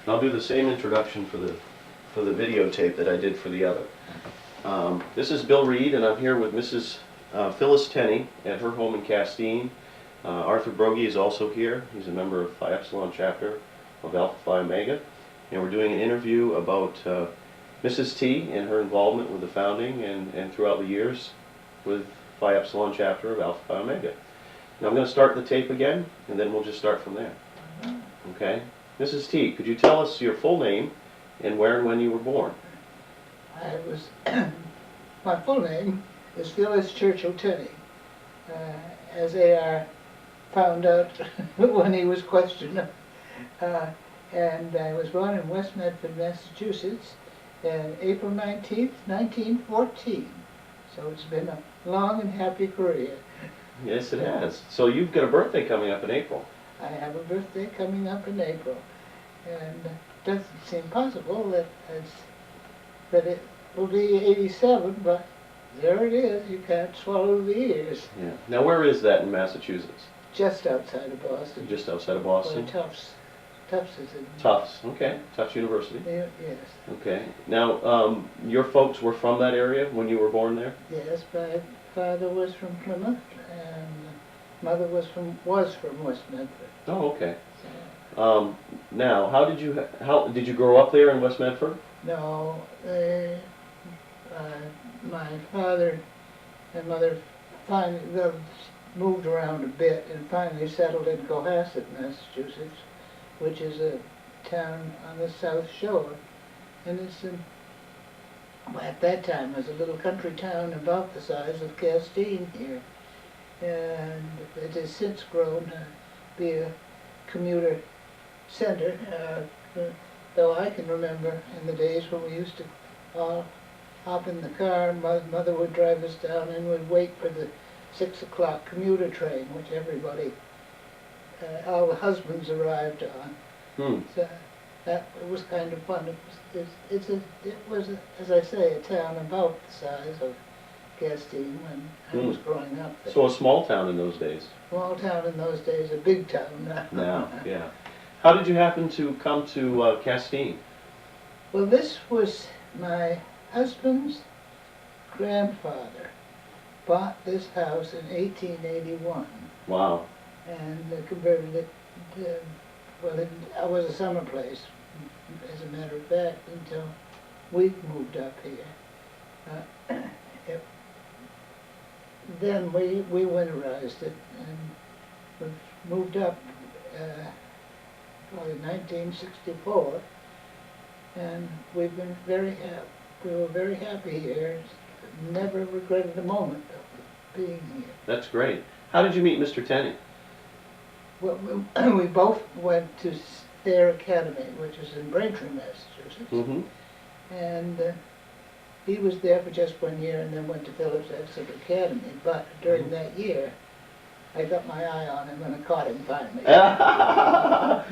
I'll do the same introduction for the videotape that I did for the other. This is Bill Reed, and I'm here with Mrs. Phyllis Tenney at her home in Castine. Arthur Brogy is also here. He's a member of Phi Epsilon Chapter of Alpha Phi Omega. And we're doing an interview about Mrs. T and her involvement with the founding and throughout the years with Phi Epsilon Chapter of Alpha Phi Omega. Now I'm going to start the tape again, and then we'll just start from there. Okay? Mrs. T, could you tell us your full name and where and when you were born? My full name is Phyllis Churchill Tenney, as A.R. found out when he was questioned. And I was born in West Medford, Massachusetts, on April 19th, 1914. So it's been a long and happy career. Yes, it has. So you've got a birthday coming up in April. I have a birthday coming up in April. And it doesn't seem possible that it will be 87, but there it is. You can't swallow the years. Yeah. Now where is that in Massachusetts? Just outside of Boston. Just outside of Boston? Tufts. Tufts is in... Tufts, okay. Tufts University. Yes. Okay. Now, your folks were from that area when you were born there? Yes, my father was from Plymouth, and mother was from West Medford. Oh, okay. Now, how did you grow up there in West Medford? No, my father and mother finally moved around a bit and finally settled in Cohasset, Massachusetts, which is a town on the South Shore, and it's at that time was a little country town about the size of Castine here, and it has since grown to be a commuter center. Though I can remember in the days when we used to all hop in the car, mother would drive us down and we'd wait for the 6 o'clock commuter train, which everybody, all the husbands arrived on. So it was kind of fun. It was, as I say, a town about the size of Castine when I was growing up there. So a small town in those days? Small town in those days, a big town now. Now, yeah. How did you happen to come to Castine? Well, this was my husband's grandfather bought this house in 1881. Wow. And converted it to, well, it was a summer place, as a matter of fact, until we moved up here. Then we winterized it and we moved up in 1964, and we've been very happy. We were very happy here. Never regretted a moment of being here. That's great. How did you meet Mr. Tenney? Well, we both went to their academy, which is in Braintree, Massachusetts. Mm-hmm. And he was there for just 1 year and then went to Phyllis Churchill Academy. But during that year, I got my eye on him and I caught him finally.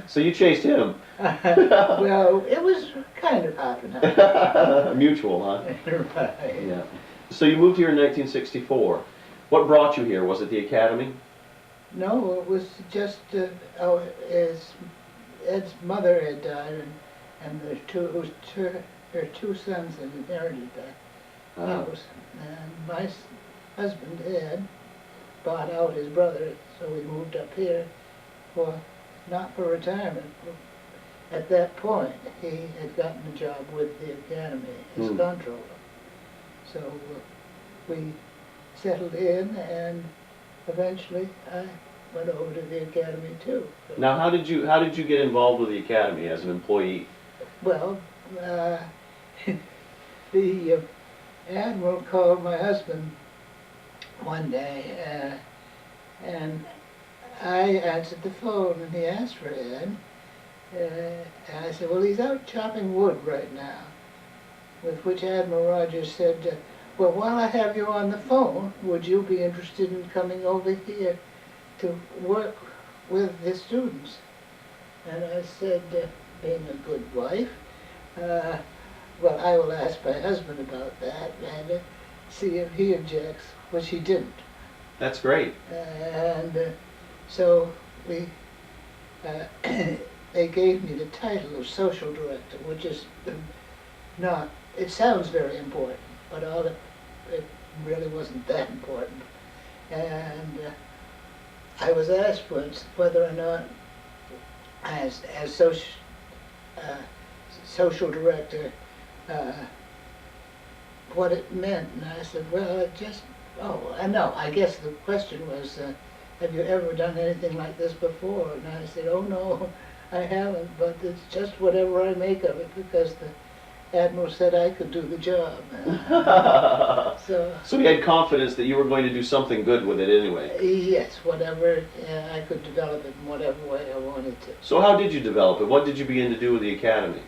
So you chased him? Well, it was kind of half and half. Mutual, huh? Right. Yeah. So you moved here in 1964. What brought you here? Was it the academy? No, it was just Ed's mother had died, and her two sons had inherited that house. And my husband, Ed, bought out his brother, so we moved up here not for retirement. At that point, he had gotten a job with the academy as controller. So we settled in, and eventually I went over to the academy too. Now, how did you get involved with the academy as an employee? Well, the admiral called my husband one day, and I answered the phone, and he asked for Ed. And I said, well, he's out chopping wood right now. With which Admiral Rogers said, well, while I have you on the phone, would you be interested in coming over here to work with the students? And I said, being a good wife, well, I will ask my husband about that and see if he objects, which he didn't. That's great. And so we they gave me the title of social director, which is not, it sounds very important, but it really wasn't that important. And I was asked once whether or not, as social director, what it meant, and I said, well, it just, oh, I know, I guess the question was, have you ever done anything like this before? And I said, oh no, I haven't, but it's just whatever I make of it, because the Admiral said I could do the job. So he had confidence that you were going to do something good with it anyway. Yes, whatever, I could develop it in whatever way I wanted to. So how did you develop it? What did you begin to do with the academy?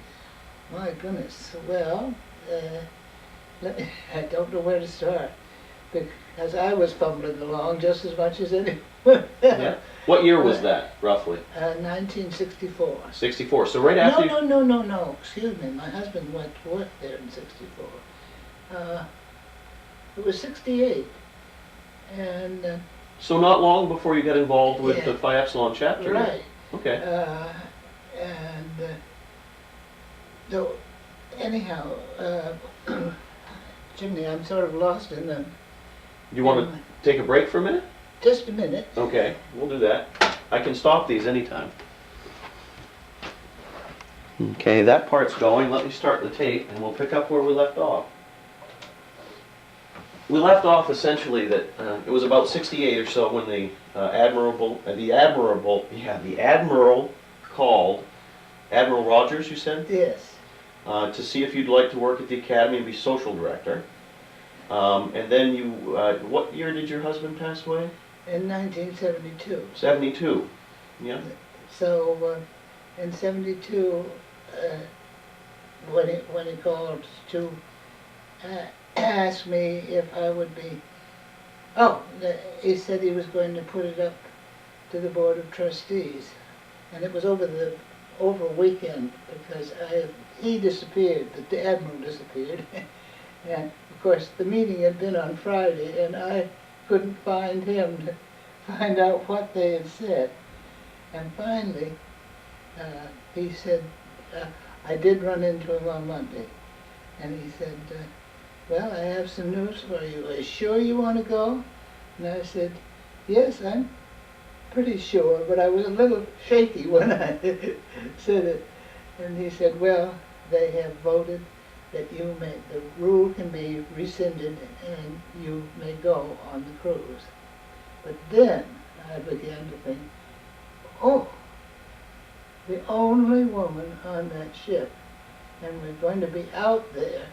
My goodness, well, I don't know where to start, because I was fumbling along just as much as anyone else. Yeah. What year was that, roughly? 1964. 64. So right after No, excuse me, my husband went to work there in 64. It was 68. And So not long before you got involved with Yeah. the Phi Epsilon Chapter? right. Okay. So anyhow, Jimmy, I'm sort of lost in the. You want to take a break for a minute? Just a minute. Okay, we'll do that. I can stop these anytime. Okay, that part's going. Let me start the tape and we'll pick up where we left off. We left off essentially that it was about 68 or so when the Admiral called Admiral Rogers, you said, Yes. to see if you'd like to work at the academy and be social director. And then you, what year did your husband pass away? In 1972. 72. Yeah. So in 72, when he called to ask me if I would be, he said he was going to put it up to the Board of Trustees, and it was over a weekend, because he disappeared, the Admiral disappeared, and of course the meeting had been on Friday, and I couldn't find him to find out what they had said. And finally, he said, I did run into him on Monday, and he said, well, I have some news for you. Are you sure you want to go? And I said, yes, I'm pretty sure, but I was a little shaky when I said it. And he said, well, they have voted that the rule can be rescinded and you may go on the cruise. But then I began to think, oh, the only woman on that ship, and we're going to be out there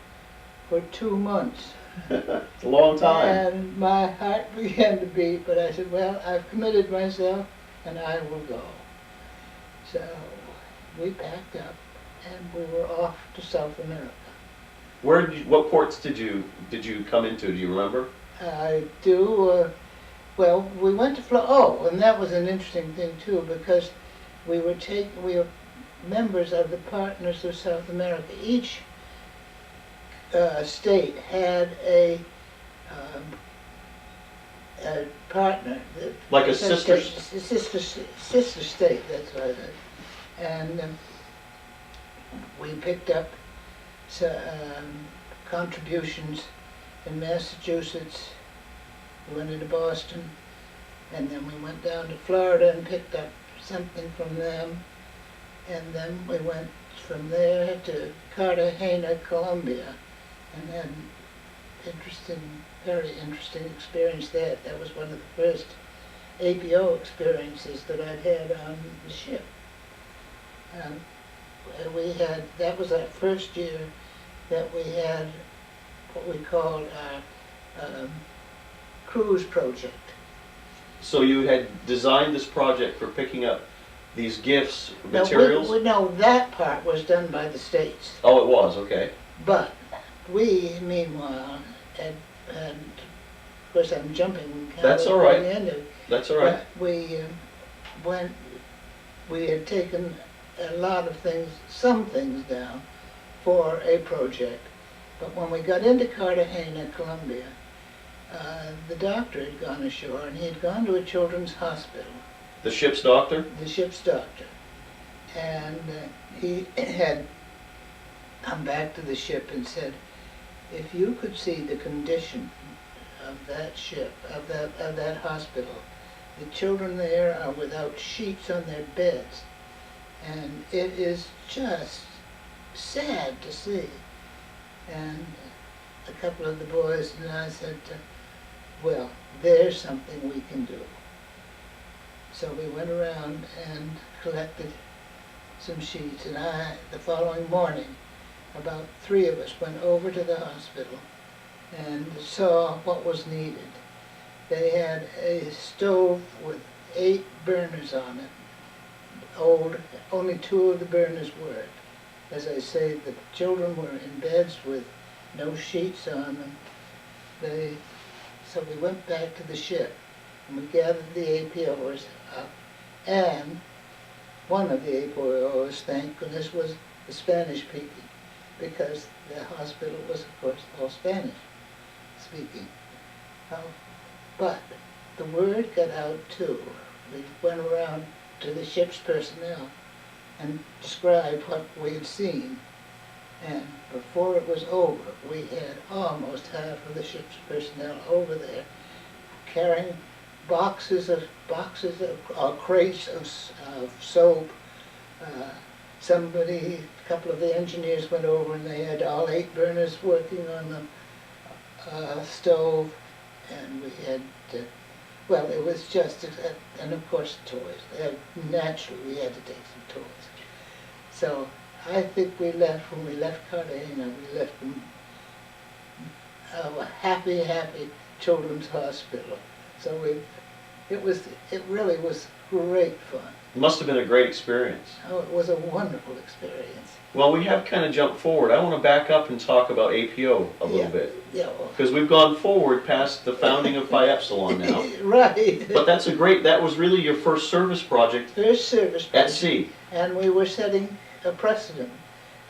for 2 months. It's a long time. And my heart began to beat, but I said, well, I've committed myself and I will go. So we packed up and we were off to South America. What ports did you come into? Do you remember? I do. Well, we went to and that was an interesting thing too, because we were members of the Partners of South America. Each state had a partner. Like a sister. Sister state. That's right. And we picked up contributions in Massachusetts. We went into Boston, and then we went down to Florida and picked up something from them, and then we went from there to Cartagena, Colombia, and had an very interesting experience there. That was one of the first APO experiences that I'd had on the ship. That was our first year that we had what we called our cruise project. So you had designed this project for picking up these gifts, materials? No, that part was done by the states. Oh, it was, okay. But we, meanwhile, and of course I'm jumping. That's all right. The end of it. That's all right. But we had taken a lot of things, some things down for a project. But when we got into Cartagena, Colombia, the doctor had gone ashore and he had gone to a children's hospital. The ship's doctor? The ship's doctor. And he had come back to the ship and said, if you could see the condition of that ship, of that hospital, the children there are without sheets on their beds, and it is just sad to see. And a couple of the boys and I said, well, there's something we can do. So we went around and collected some sheets, and the following morning, about 3 of us went over to the hospital and saw what was needed. They had a stove with 8 burners on it, old, only 2 of the burners worked. As I say, the children were in beds with no sheets on them. So we went back to the ship and we gathered the APOers up, and one of the APOers, thank goodness, was the Spanish speaking, because the hospital was, of course, all Spanish speaking. But the word got out too. We went around to the ship's personnel and described what we had seen. And before it was over, we had almost half of the ship's personnel over there carrying boxes of crates of soap. A couple of the engineers went over and they had all 8 burners working on the stove, and we had, well, it was just, and of course toys. Naturally, we had to take some toys. So I think when we left Cartagena, we left a happy, happy children's hospital. So it really was great fun. It must have been a great experience. Oh, it was a wonderful experience. Well, we have kind of jumped forward. I want to back up and talk about APO a little bit. Yeah, well. Because we've gone forward past the founding of Phi Epsilon now. Right. But that was really your first service project First service at project. sea. And we were setting a precedent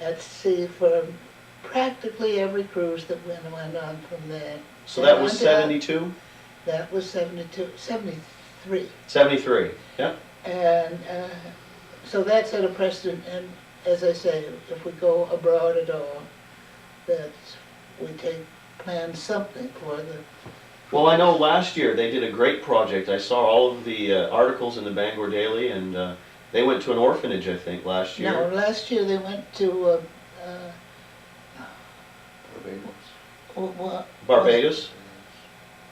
at sea for practically every cruise that went on from there. So that was 72? That was 73. 73, yeah. And so that set a precedent, and as I say, if we go abroad at all, that we plan something for the... Well, I know last year they did a great project. I saw all of the articles in the Bangor Daily, and they went to an orphanage, I think, last year. No, last year they went to... Barbados?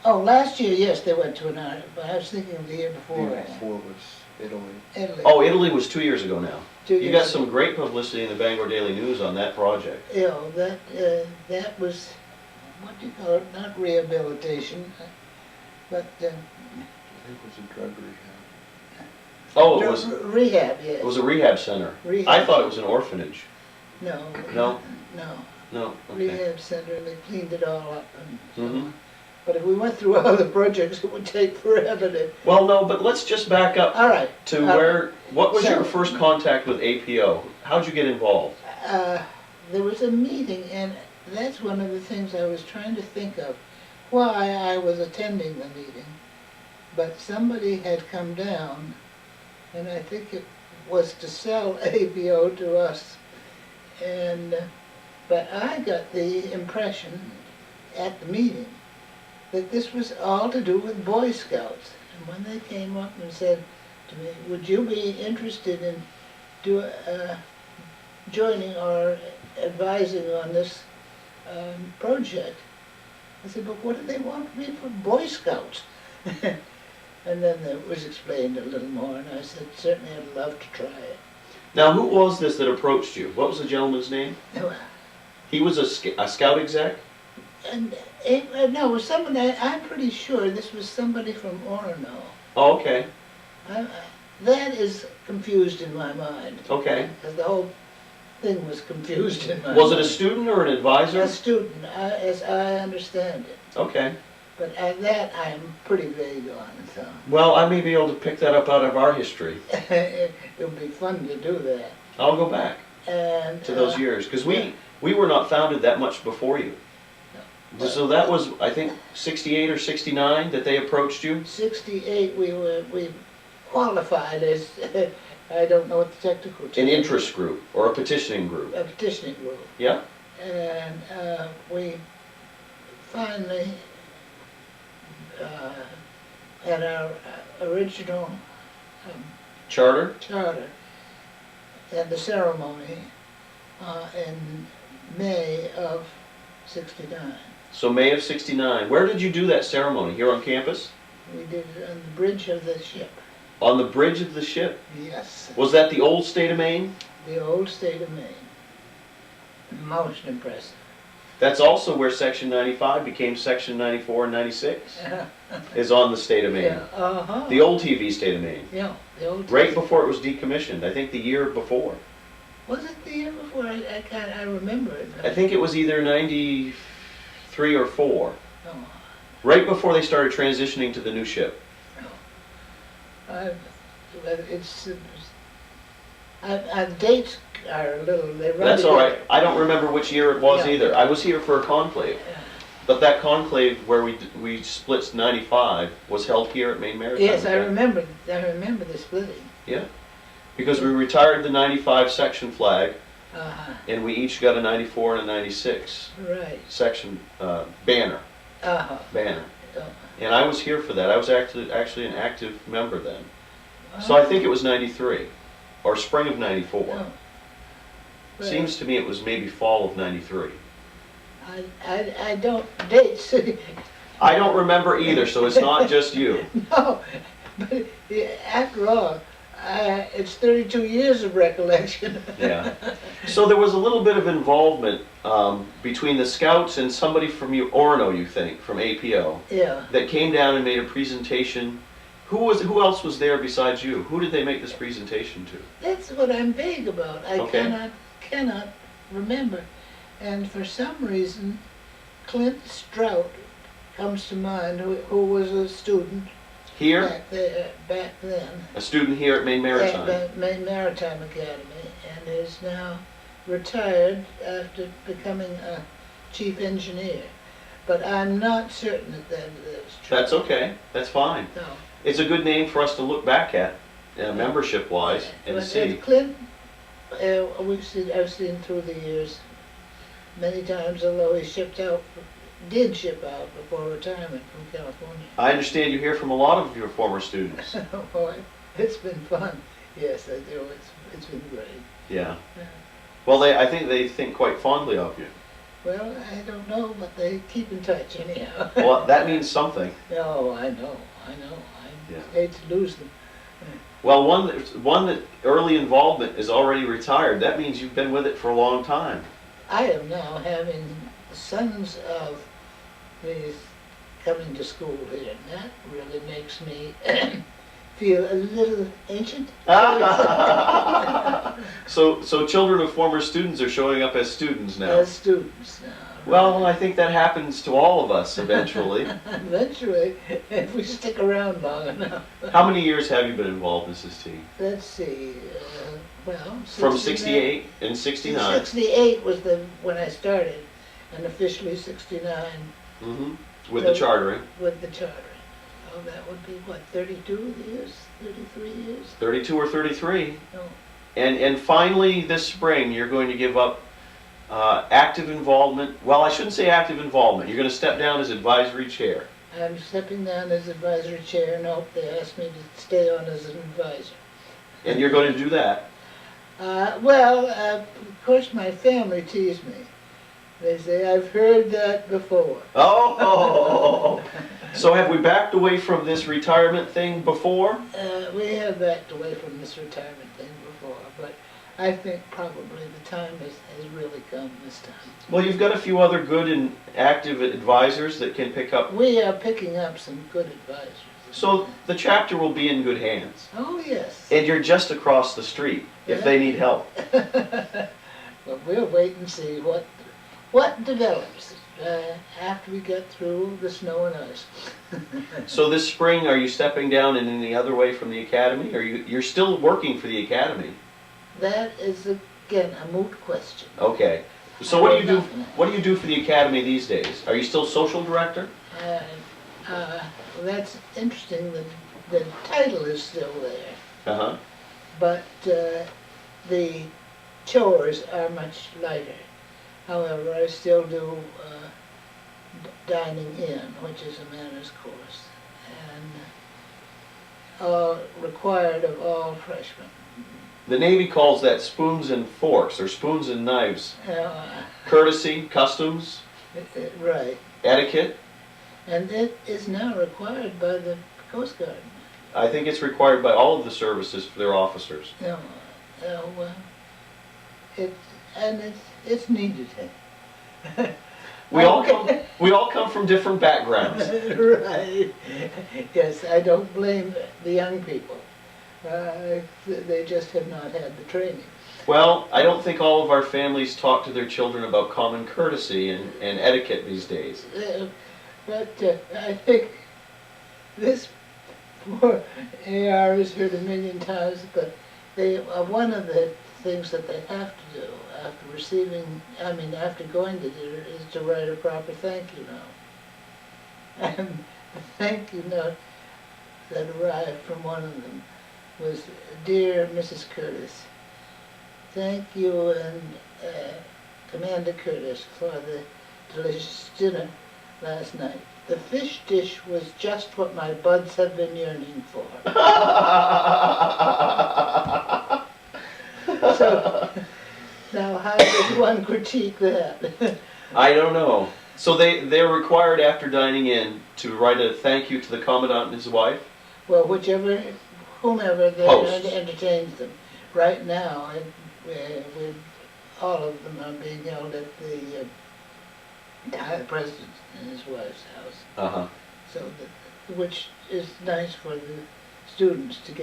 Oh, last year, yes, they went to an island, but I was thinking of the year before. The year before was Italy. Italy. Oh, Italy was 2 years ago now. 2 You years got ago. some great publicity in the Bangor Daily News on that project. You know, that was, what do you call it, not rehabilitation, but... I think it was a drug rehab. Oh, it was, Rehab, yes. it was a rehab center. Rehab. I thought it was an orphanage. No. No? No. No, okay. Rehab center, and they cleaned it all up and so Mhm. on. But if we went through all the projects, it would take forever to... Well, no, but let's just back up All right. to where, what was So- your first contact with APO? How'd you get involved? There was a meeting, and that's one of the things I was trying to think of, why I was attending the meeting. But somebody had come down, and I think it was to sell APO to us. And, but I got the impression at the meeting that this was all to do with Boy Scouts. And when they came up and said to me, would you be interested in joining or advising on this project? I said, but what do they want me for Boy Scouts? And then it was explained a little more, and I said, certainly I'd love to try it. Now, who was this that approached you? What was the gentleman's name? He was a scout exec? And no, it was somebody, I'm pretty sure this was somebody from Orono. Oh, okay, That is confused in my mind. okay. Because the whole thing was confused in my mind. Was it a student or an advisor? A student, as I understand it. Okay. But that I am pretty vague on, so. Well, I may be able to pick that up out of our history. It would be fun to do that. I'll go back And to those years, because yeah. we were not founded that much before you. No. So that was, I think, 68 or 69 that they approached you? 68, we qualified as I don't know what the technical term An is. interest group or a petitioning group. A petitioning group. Yeah? And we finally had our original Charter? charter and the ceremony in May of '69. So May of '69. Where did you do that ceremony? Here on campus? We did it on the bridge of the ship. On the bridge of the ship? Yes, Was that the old state of Maine? the old state of Maine. Most impressive. That's also where Section 95 became Section 94 and 96, is on the state of Maine. Yeah, uh-huh. The old TV state of Maine. Yeah, the old. Right before it was decommissioned, I think the year before. Was it the year before? I remember it. I think it was either 93 or 4. Oh, Right before they started transitioning to the new ship. Dates are a little, they run That's all right. together. I don't remember which year it was Yeah. either. I was here for a conclave. Yeah. But that conclave where we split 95 was held here at Maine Maritime Yes, I Academy. remember the splitting. Yeah. Because we retired the 95 section flag, Uh-huh, and we each got a 94 and a 96 right, section banner. uh-huh. And I was here for that. I was actually an active member then. So I think it was 93, or spring of 94. Oh. Well, Seems to me it was maybe fall of 93. I don't, dates, I don't remember either, so it's not just you. no, but after all, it's 32 years of recollection. Yeah. So there was a little bit of involvement between the scouts and somebody from Orono, you think, from APO, Yeah. that came down and made a presentation. Who else was there besides you? Who did they make this presentation to? That's what I'm vague about. I Okay. cannot remember. And for some reason, Clint Strout comes to mind, who was a student Here? back then. A student here at Maine Maritime. At Maine Maritime Academy, and is now retired after becoming a chief engineer. But I'm not certain that is true. That's okay. That's fine. No. It's a good name for us to look back at, membership-wise, and But see. Clint, I've seen through the years many times, although he did ship out before retirement from California. I understand you hear from a lot of your former students. Boy, it's been fun. Yes, I do. It's been great. Yeah. Yeah. Well, I think they think quite fondly of you. Well, I don't know, but they keep in touch anyhow. Well, that means something. No, I know. Yeah. I hate to lose them. Well, one that early involvement is already retired. That means you've been with it for a long time. I am now having sons of these coming to school here, and that really makes me feel a little ancient. So children of former students are showing up as students now. As students now. Well, I think that happens to all of us eventually. Eventually, if we stick around long enough. How many years have you been involved in SST? Let's see, well. From 68 and 69. 68 was when I started, and officially 69 Mm-hmm. With the chartering. with the chartering. So that would be, what, 32 years, 33 years? 32 or 33. No. And finally this spring you're going to give up active involvement. Well, I shouldn't say active involvement. You're going to step down as advisory chair. I'm stepping down as advisory chair, and hope they ask me to stay on as an advisor. And you're going to do that. Of course my family tease me. They say, I've heard that before. Oh! So have we backed away from this retirement thing before? We have backed away from this retirement thing before, but I think probably the time has really come this time. Well, you've got a few other good and active advisors that can pick up. We are picking up some good advisors. So the chapter will be in good hands. Oh, yes. And you're just across the street if they need help. But we'll wait and see what develops after we get through the snow and ice. So this spring, are you stepping down in any other way from the academy? Or you're still working for the academy? That is, again, a moot question. Okay. So what do you do? What do you do for the academy these days? Are you still social director? That's interesting. The title is still there, Uh huh. but the chores are much lighter. However, I still do dining in, which is a manners course, and required of all freshmen. The Navy calls that spoons and forks, or spoons and knives. Courtesy, customs, Right. etiquette. And it is now required by the Coast Guard. I think it's required by all of the services for their officers. Well, it's needed. We all come from different backgrounds. Right. Yes, I don't blame the young people. They just have not had the training. Well, I don't think all of our families talk to their children about common courtesy and etiquette these days. But I think this poor AR has heard a million times, but one of the things that they have to do after going to dinner is to write a proper thank you note. And the thank you note that arrived from one of them was, "Dear Mrs. Curtis, thank you and Commander Curtis for the delicious dinner last night. The fish dish was just what my buds have been yearning for." So, now how does one critique that? I don't know. So they're required after dining in to write a thank you to the Commandant and his wife? Well, whomever Hosts. entertains them. Right now, all of them are being held at the President and his wife's house. Uh-huh. So, which is nice for the students to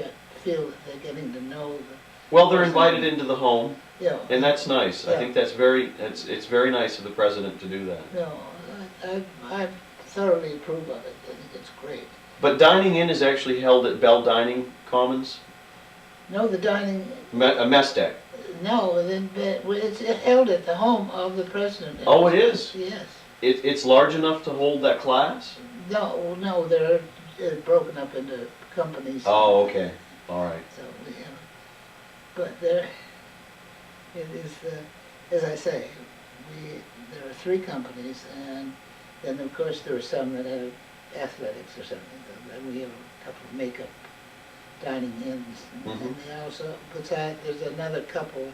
feel that they're getting to know the. Well, they're invited into the home, Yeah. and that's nice. I Yeah. think it's very nice of the President to do that. No, I thoroughly approve of it. I think it's great. But dining in is actually held at Bell Dining Commons, No, the dining. a mess deck. No, it's held at the home of the President. Oh, it is? Yes. It's large enough to hold that class? No, they're broken up into companies. Oh, okay. All right. So, but it is, as I say, there are 3 companies, and then of course there are some that have athletics or something. And we have a couple of makeup dining ins, and they also, besides, there's another couple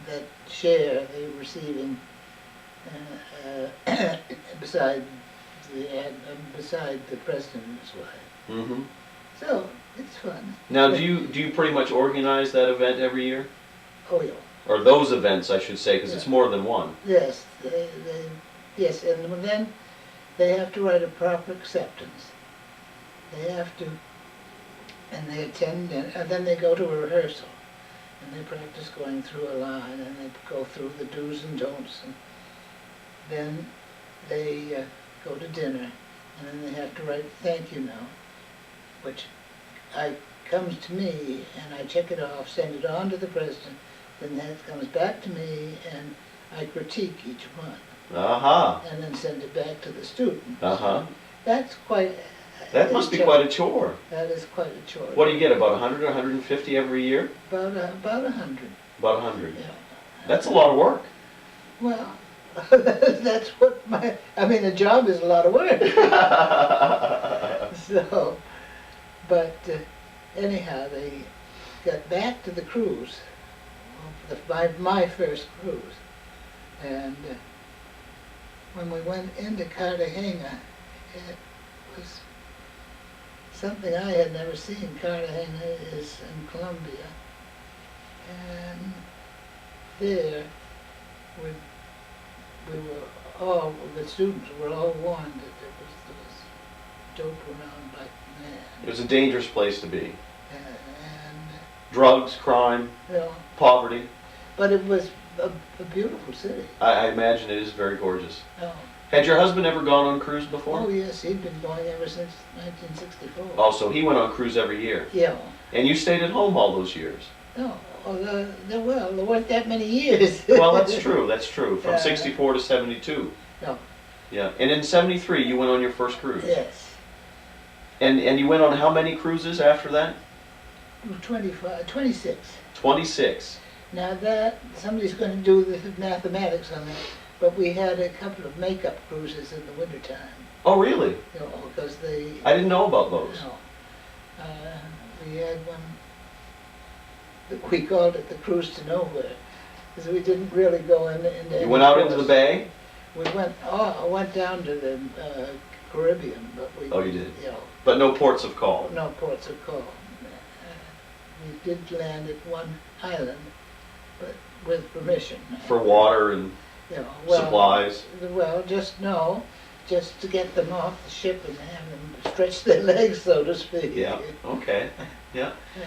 that share the receiving beside the President and his wife. Mm-hmm. So it's fun. Now, do you pretty much organize that event every year? Oh yeah. Or those events, I should say, because it's Yeah. more than one. Yes, yes, and then they have to write a proper acceptance. They have to, and they attend, and then they go to a rehearsal, and they practice going through a line, and they go through the do's and don'ts, and then they go to dinner, and then they have to write a thank you note, which comes to me, and I check it off, send it on to the President, then that comes back to me, and I critique each one, Aha. and then send it back to the student. Uh-huh. That's quite. That must be quite a chore. That is quite a chore. What do you get, about 100 or 150 every year? About 100. About 100. Yeah. That's a lot of work. Well, that's what a job is a lot of work. So, but anyhow, they got back to the cruise, my first cruise, and when we went into Cartagena, it was something I had never seen. Cartagena is in Colombia, and there the students were all warned that there was dope around like mad. It was a dangerous place to be. And Drugs, crime, poverty. but it was a beautiful city. I imagine it is very gorgeous. Oh. Had your husband ever gone on cruise before? Oh yes, he'd been going ever since 1964. Oh, so he went on cruise every year. Yeah. And you stayed at home all those years. No, there weren't that many years. Well, that's true, that's true. From Yeah. 64 to 72. No. Yeah. And in 73, you went on your first cruise. Yes. And you went on how many cruises after that? 25, 26. 26. Now that, somebody's gonna do the mathematics on that, but we had a couple of makeup cruises in the wintertime, Oh, really? you know, because they, I didn't know about those. no. We had one, we called it the cruise to nowhere, because we didn't really go into You any went out into the ports. bay? We went, I went down to the Caribbean, but we. Oh, you did? You know, But no ports of call? no ports of call. We did land at one island, but with permission. For water and You know, well, supplies? Well, just to get them off the ship and have them stretch their legs, so to speak. Yeah, okay, yeah. Yeah.